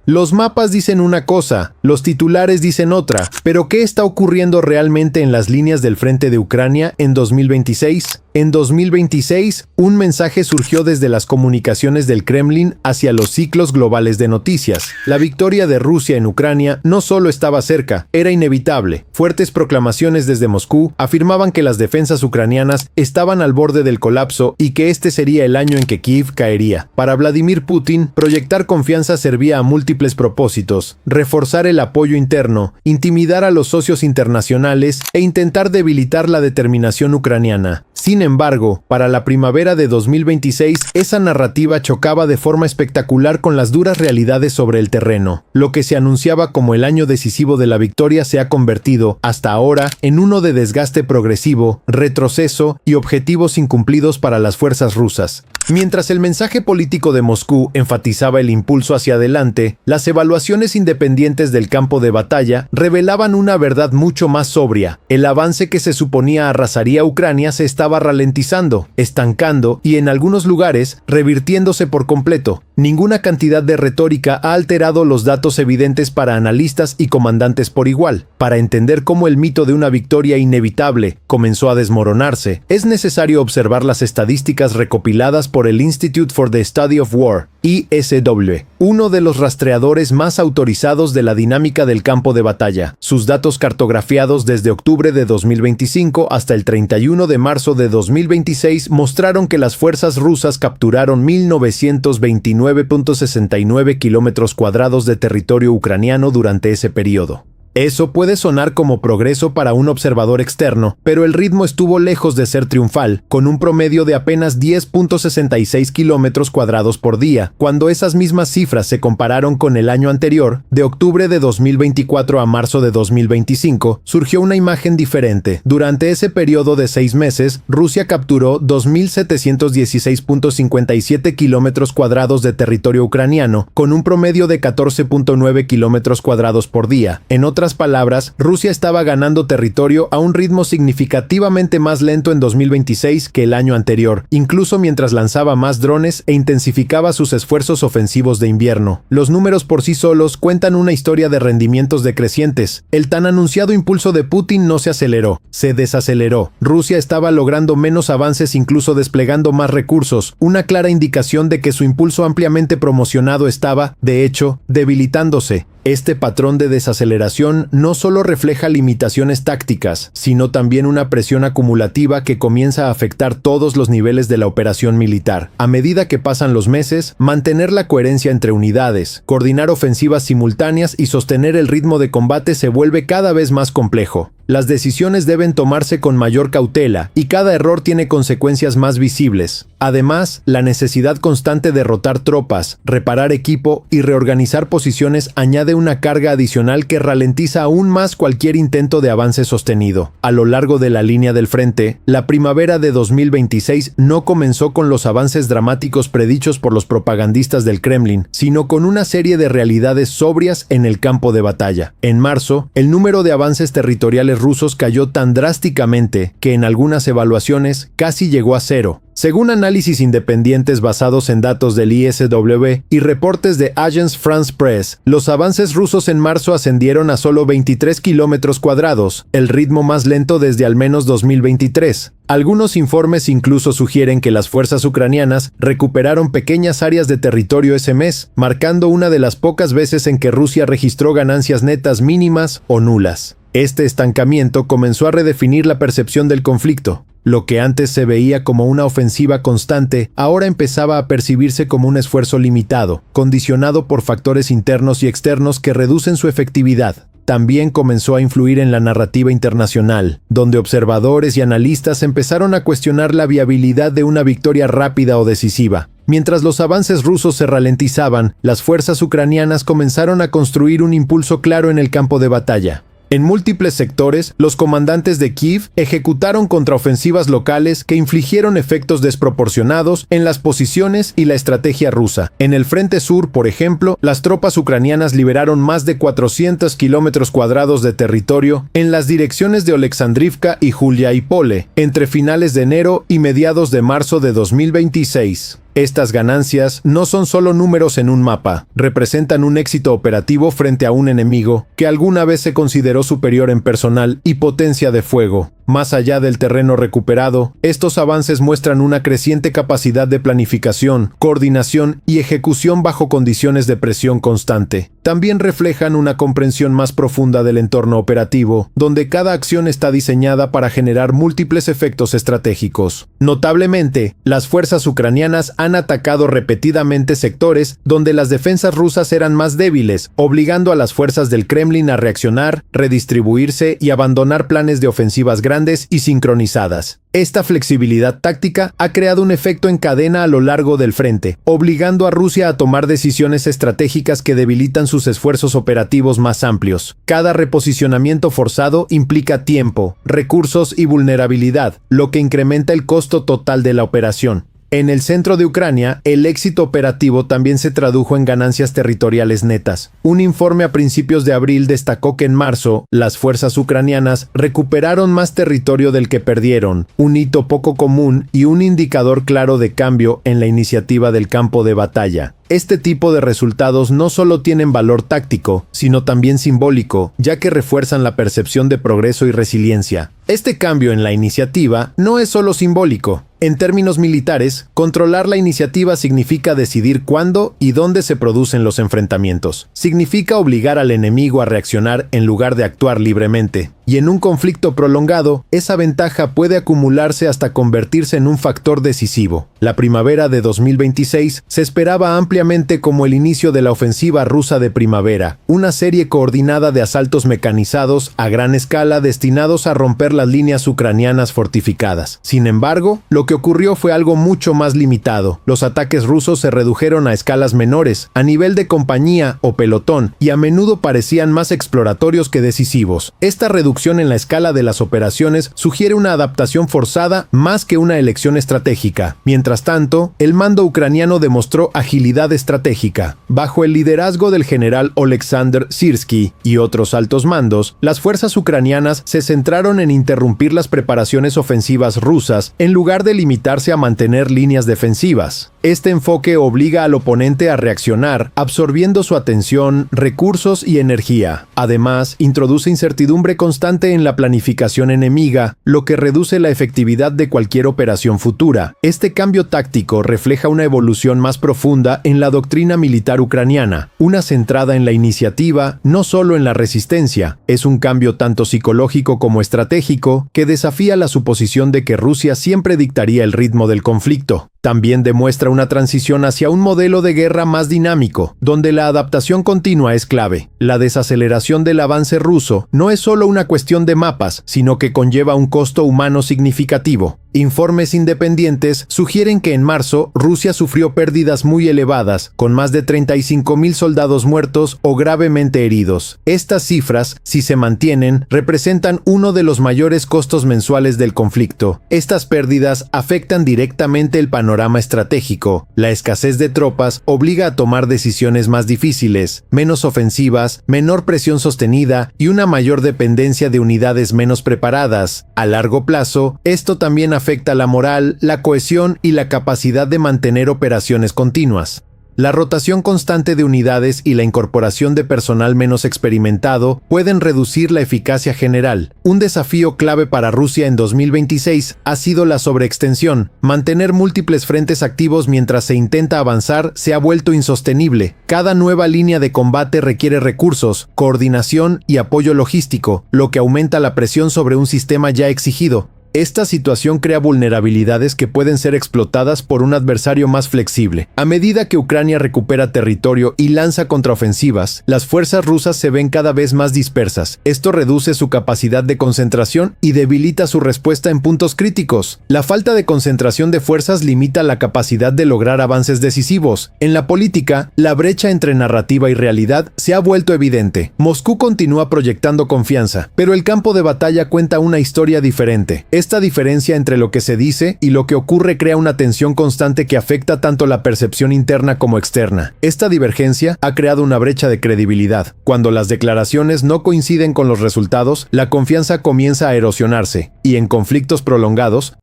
Los mapas dicen una cosa, los titulares dicen otra, pero ¿qué está ocurriendo realmente en las líneas del frente de Ucrania en 2026? En 2026, un mensaje surgió desde las comunicaciones del Kremlin hacia los ciclos globales de noticias. La victoria de Rusia en Ucrania no solo estaba cerca, era inevitable. Fuertes proclamaciones desde Moscú afirmaban que las defensas ucranianas estaban al borde del colapso y que este sería el año en que Kiev caería. Para Vladimir Putin, proyectar confianza servía a múltiples propósitos: reforzar el apoyo interno, intimidar a los socios internacionales e intentar debilitar la determinación ucraniana. Sin embargo, para la primavera de 2026, esa narrativa chocaba de forma espectacular con las duras realidades sobre el terreno. Lo que se anunciaba como el año decisivo de la victoria se ha convertido, hasta ahora, en uno de desgaste progresivo, retroceso y objetivos incumplidos para las fuerzas rusas. Mientras el mensaje político de Moscú enfatizaba el impulso hacia adelante, las evaluaciones independientes del campo de batalla revelaban una verdad mucho más sobria. El avance que se suponía arrasaría Ucrania se estaba ralentizando, estancando y en algunos lugares revirtiéndose por completo. Ninguna cantidad de retórica ha alterado los datos evidentes para analistas y comandantes por igual. Para entender cómo el mito de una victoria inevitable comenzó a desmoronarse, es necesario observar las estadísticas recopiladas por el Institute for the Study of War, ISW, uno de los rastreadores más autorizados de la dinámica del campo de batalla. Sus datos cartografiados desde octubre de 2025 hasta el 31 de marzo de 2026 mostraron que las fuerzas rusas capturaron 1929.69 kilómetros cuadrados de territorio ucraniano durante ese periodo. Eso puede sonar como progreso para un observador externo, pero el ritmo estuvo lejos de ser triunfal, con un promedio de apenas 10.66 kilómetros cuadrados por día. Cuando esas mismas cifras se compararon con el año anterior, de octubre de 2024 a marzo de 2025, surgió una imagen diferente. Durante ese periodo de 6 meses, Rusia capturó 2.716.57 kilómetros cuadrados de territorio ucraniano, con un promedio de 14.9 kilómetros cuadrados por día. En otras palabras, Rusia estaba ganando territorio a un ritmo significativamente más lento en 2026 que el año anterior, incluso mientras lanzaba más drones e intensificaba sus esfuerzos ofensivos de invierno. Los números por sí solos cuentan una historia de rendimientos decrecientes. El tan anunciado impulso de Putin no se aceleró, se desaceleró. Rusia estaba logrando menos avances, incluso desplegando más recursos, una clara indicación de que su impulso ampliamente promocionado estaba, de hecho, debilitándose. Este patrón de desaceleración no solo refleja limitaciones tácticas, sino también una presión acumulativa que comienza a afectar todos los niveles de la operación militar. A medida que pasan los meses, mantener la coherencia entre unidades, coordinar ofensivas simultáneas y sostener el ritmo de combate se vuelve cada vez más complejo. Las decisiones deben tomarse con mayor cautela y cada error tiene consecuencias más visibles. Además, la necesidad constante de rotar tropas, reparar equipo y reorganizar posiciones añade una carga adicional que ralentiza aún más cualquier intento de avance sostenido. A lo largo de la línea del frente, la primavera de 2026 no comenzó con los avances dramáticos predichos por los propagandistas del Kremlin, sino con una serie de realidades sobrias en el campo de batalla. En marzo, el número de avances territoriales rusos cayó tan drásticamente que en algunas evaluaciones casi llegó a cero. Según análisis independientes basados en datos del ISW y reportes de Agence France Presse, los avances rusos en marzo ascendieron a solo 23 kilómetros cuadrados, el ritmo más lento desde al menos 2023. Algunos informes incluso sugieren que las fuerzas ucranianas recuperaron pequeñas áreas de territorio ese mes, marcando una de las pocas veces en que Rusia registró ganancias netas mínimas o nulas. Este estancamiento comenzó a redefinir la percepción del conflicto. Lo que antes se veía como una ofensiva constante, ahora empezaba a percibirse como un esfuerzo limitado, condicionado por factores internos y externos que reducen su efectividad. También comenzó a influir en la narrativa internacional, donde observadores y analistas empezaron a cuestionar la viabilidad de una victoria rápida o decisiva. Mientras los avances rusos se ralentizaban, las fuerzas ucranianas comenzaron a construir un impulso claro en el campo de batalla. En múltiples sectores, los comandantes de Kiev ejecutaron contraofensivas locales que infligieron efectos desproporcionados en las posiciones y la estrategia rusa. En el frente sur, por ejemplo, las tropas ucranianas liberaron más de 400 kilómetros cuadrados de territorio en las direcciones de Oleksandrivka y Julia y Pole, entre finales de enero y mediados de marzo de 2026. Estas ganancias no son solo números en un mapa, representan un éxito operativo frente a un enemigo que alguna vez se consideró superior en personal y potencia de fuego. Más allá del terreno recuperado, estos avances muestran una creciente capacidad de planificación, coordinación y ejecución bajo condiciones de presión constante. También reflejan una comprensión más profunda del entorno operativo, donde cada acción está diseñada para generar múltiples efectos estratégicos. Notablemente, las fuerzas ucranianas han atacado repetidamente sectores donde las defensas rusas eran más débiles, obligando a las fuerzas del Kremlin a reaccionar, redistribuirse y abandonar planes de ofensivas grandes y sincronizadas. Esta flexibilidad táctica ha creado un efecto en cadena a lo largo del frente, obligando a Rusia a tomar decisiones estratégicas que debilitan sus esfuerzos operativos más amplios. Cada reposicionamiento forzado implica tiempo, recursos y vulnerabilidad, lo que incrementa el costo total de la operación. En el centro de Ucrania, el éxito operativo también se tradujo en ganancias territoriales netas. Un informe a principios de abril destacó que en marzo, las fuerzas ucranianas recuperaron más territorio del que perdieron, un hito poco común y un indicador claro de cambio en la iniciativa del campo de batalla. Este tipo de resultados no solo tienen valor táctico, sino también simbólico, ya que refuerzan la percepción de progreso y resiliencia. Este cambio en la iniciativa no es solo simbólico. En términos militares, controlar la iniciativa significa decidir cuándo y dónde se producen los enfrentamientos. Significa obligar al enemigo a reaccionar en lugar de actuar libremente. Y en un conflicto prolongado, esa ventaja puede acumularse hasta convertirse en un factor decisivo. La primavera de 2026 se esperaba ampliamente como el inicio de la ofensiva rusa de primavera, una serie coordinada de asaltos mecanizados a gran escala destinados a romper las líneas ucranianas fortificadas. Sin embargo, lo que ocurrió fue algo mucho más limitado. Los ataques rusos se redujeron a escalas menores, a nivel de compañía o pelotón, y a menudo parecían más exploratorios que decisivos. Esta reducción en la escala de las operaciones sugiere una adaptación forzada más que una elección estratégica. Mientras tanto, el mando ucraniano demostró agilidad estratégica. Bajo el liderazgo del general Oleksandr Syrskyi y otros altos mandos, las fuerzas ucranianas se centraron en interrumpir las preparaciones ofensivas rusas en lugar de limitarse a mantener líneas defensivas. Este enfoque obliga al oponente a reaccionar, absorbiendo su atención, recursos y energía. Además, introduce incertidumbre constante en la planificación enemiga, lo que reduce la efectividad de cualquier operación futura. Este cambio táctico refleja una evolución más profunda en la doctrina militar ucraniana, una centrada en la iniciativa, no solo en la resistencia. Es un cambio tanto psicológico como estratégico que desafía la suposición de que Rusia siempre dictaría el ritmo del conflicto. También demuestra una transición hacia un modelo de guerra más dinámico, donde la adaptación continua es clave. La desaceleración del avance ruso no es solo una cuestión de mapas, sino que conlleva un costo humano significativo. Informes independientes sugieren que en marzo Rusia sufrió pérdidas muy elevadas, con más de 35.000 soldados muertos o gravemente heridos. Estas cifras, si se mantienen, representan uno de los mayores costos mensuales del conflicto. Estas pérdidas afectan directamente el panorama estratégico. La escasez de tropas obliga a tomar decisiones más difíciles, menos ofensivas, menor presión sostenida y una mayor dependencia de unidades menos preparadas. A largo plazo, esto también afecta la moral, la cohesión y la capacidad de mantener operaciones continuas. La rotación constante de unidades y la incorporación de personal menos experimentado pueden reducir la eficacia general. Un desafío clave para Rusia en 2026 ha sido la sobreextensión. Mantener múltiples frentes activos mientras se intenta avanzar se ha vuelto insostenible. Cada nueva línea de combate requiere recursos, coordinación y apoyo logístico, lo que aumenta la presión sobre un sistema ya exigido. Esta situación crea vulnerabilidades que pueden ser explotadas por un adversario más flexible. A medida que Ucrania recupera territorio y lanza contraofensivas, las fuerzas rusas se ven cada vez más dispersas. Esto reduce su capacidad de concentración y debilita su respuesta en puntos críticos. La falta de concentración de fuerzas limita la capacidad de lograr avances decisivos. En la política, la brecha entre narrativa y realidad se ha vuelto evidente. Moscú continúa proyectando confianza, pero el campo de batalla cuenta una historia diferente. Esta diferencia entre lo que se dice y lo que ocurre crea una tensión constante que afecta tanto la percepción interna como externa. Esta divergencia ha creado una brecha de credibilidad. Cuando las declaraciones no coinciden con los resultados, la confianza comienza a erosionarse, y en conflictos prolongados,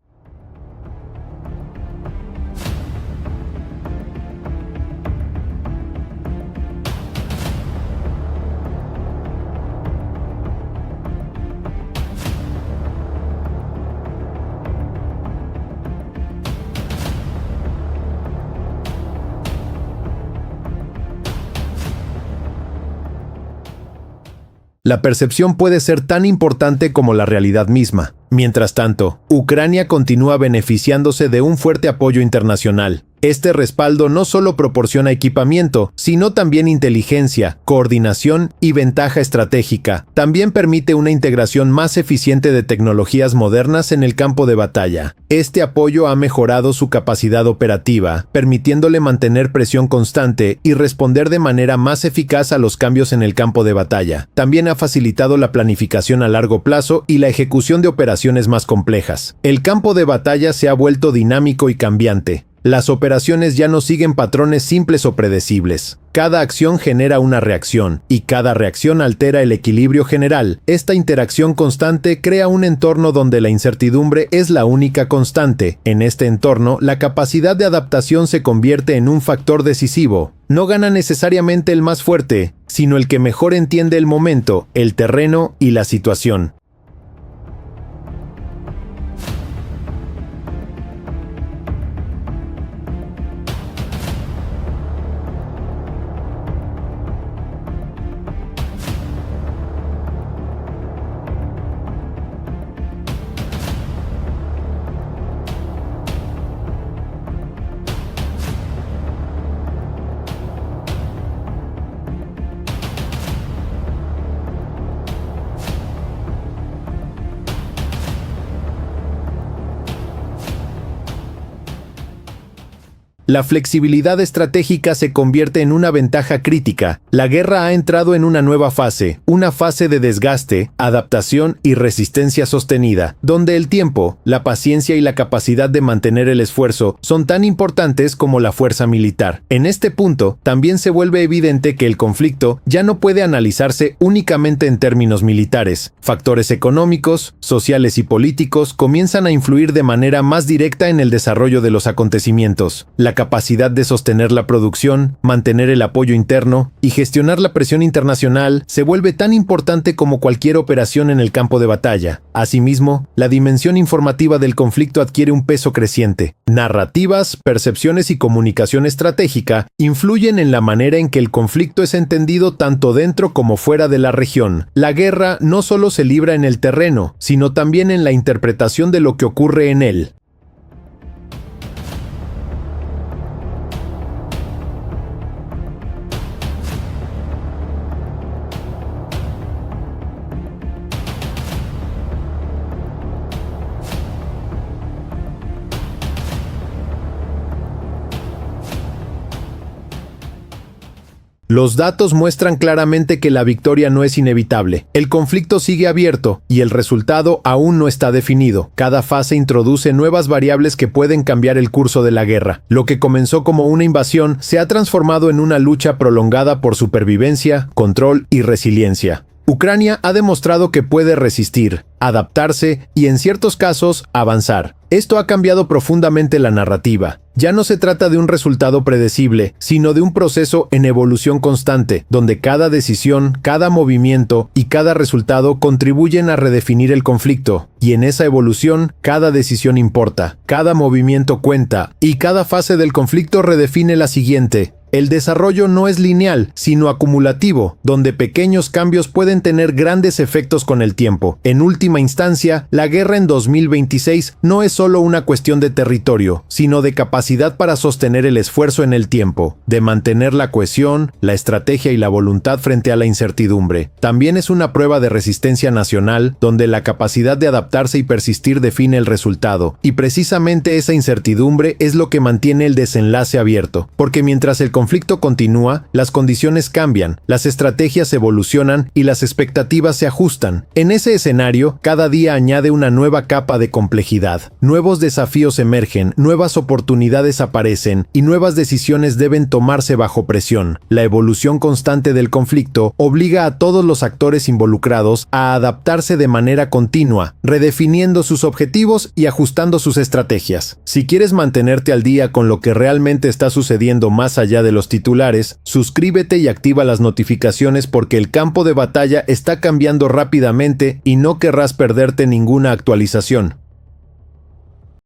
La percepción puede ser tan importante como la realidad misma. Mientras tanto, Ucrania continúa beneficiándose de un fuerte apoyo internacional. Este respaldo no solo proporciona equipamiento, sino también inteligencia, coordinación y ventaja estratégica. También permite una integración más eficiente de tecnologías modernas en el campo de batalla. Este apoyo ha mejorado su capacidad operativa, permitiéndole mantener presión constante y responder de manera más eficaz a los cambios en el campo de batalla. También ha facilitado la planificación a largo plazo y la ejecución de operaciones más complejas. El campo de batalla se ha vuelto dinámico y cambiante. Las operaciones ya no siguen patrones simples o predecibles. Cada acción genera una reacción, y cada reacción altera el equilibrio general. Esta interacción constante crea un entorno donde la incertidumbre es la única constante. En este entorno, la capacidad de adaptación se convierte en un factor decisivo. No gana necesariamente el más fuerte, sino el que mejor entiende el momento, el terreno y la situación. La flexibilidad estratégica se convierte en una ventaja crítica. La guerra ha entrado en una nueva fase, una fase de desgaste, adaptación y resistencia sostenida, donde el tiempo, la paciencia y la capacidad de mantener el esfuerzo son tan importantes como la fuerza militar. En este punto, también se vuelve evidente que el conflicto ya no puede analizarse únicamente en términos militares. Factores económicos, sociales y políticos comienzan a influir de manera más directa en el desarrollo de los acontecimientos. La capacidad de sostener la producción, mantener el apoyo interno y gestionar la presión internacional se vuelve tan importante como cualquier operación en el campo de batalla. Asimismo, la dimensión informativa del conflicto adquiere un peso creciente. Narrativas, percepciones y comunicación estratégica influyen en la manera en que el conflicto es entendido tanto dentro como fuera de la región. La guerra no solo se libra en el terreno, sino también en la interpretación de lo que ocurre en él. Los datos muestran claramente que la victoria no es inevitable. El conflicto sigue abierto y el resultado aún no está definido. Cada fase introduce nuevas variables que pueden cambiar el curso de la guerra. Lo que comenzó como una invasión se ha transformado en una lucha prolongada por supervivencia, control y resiliencia. Ucrania ha demostrado que puede resistir, adaptarse y, en ciertos casos, avanzar. Esto ha cambiado profundamente la narrativa. Ya no se trata de un resultado predecible, sino de un proceso en evolución constante, donde cada decisión, cada movimiento y cada resultado contribuyen a redefinir el conflicto. Y en esa evolución, cada decisión importa, cada movimiento cuenta, y cada fase del conflicto redefine la siguiente. El desarrollo no es lineal, sino acumulativo, donde pequeños cambios pueden tener grandes efectos con el tiempo. En última instancia, la guerra en 2026 no es solo una cuestión de territorio, sino de capacidad para sostener el esfuerzo en el tiempo, de mantener la cohesión, la estrategia y la voluntad frente a la incertidumbre. También es una prueba de resistencia nacional, donde la capacidad de adaptarse y persistir define el resultado. Y precisamente esa incertidumbre es lo que mantiene el desenlace abierto, porque mientras el conflicto continúa, las condiciones cambian, las estrategias evolucionan y las expectativas se ajustan. En ese escenario, cada día añade una nueva capa de complejidad. Nuevos desafíos emergen, nuevas oportunidades aparecen y nuevas decisiones deben tomarse bajo presión. La evolución constante del conflicto obliga a todos los actores involucrados a adaptarse de manera continua, redefiniendo sus objetivos y ajustando sus estrategias. Si quieres mantenerte al día con lo que realmente está sucediendo más allá de los titulares, suscríbete y activa las notificaciones porque el campo de batalla está cambiando rápidamente y no querrás perderte ninguna actualización.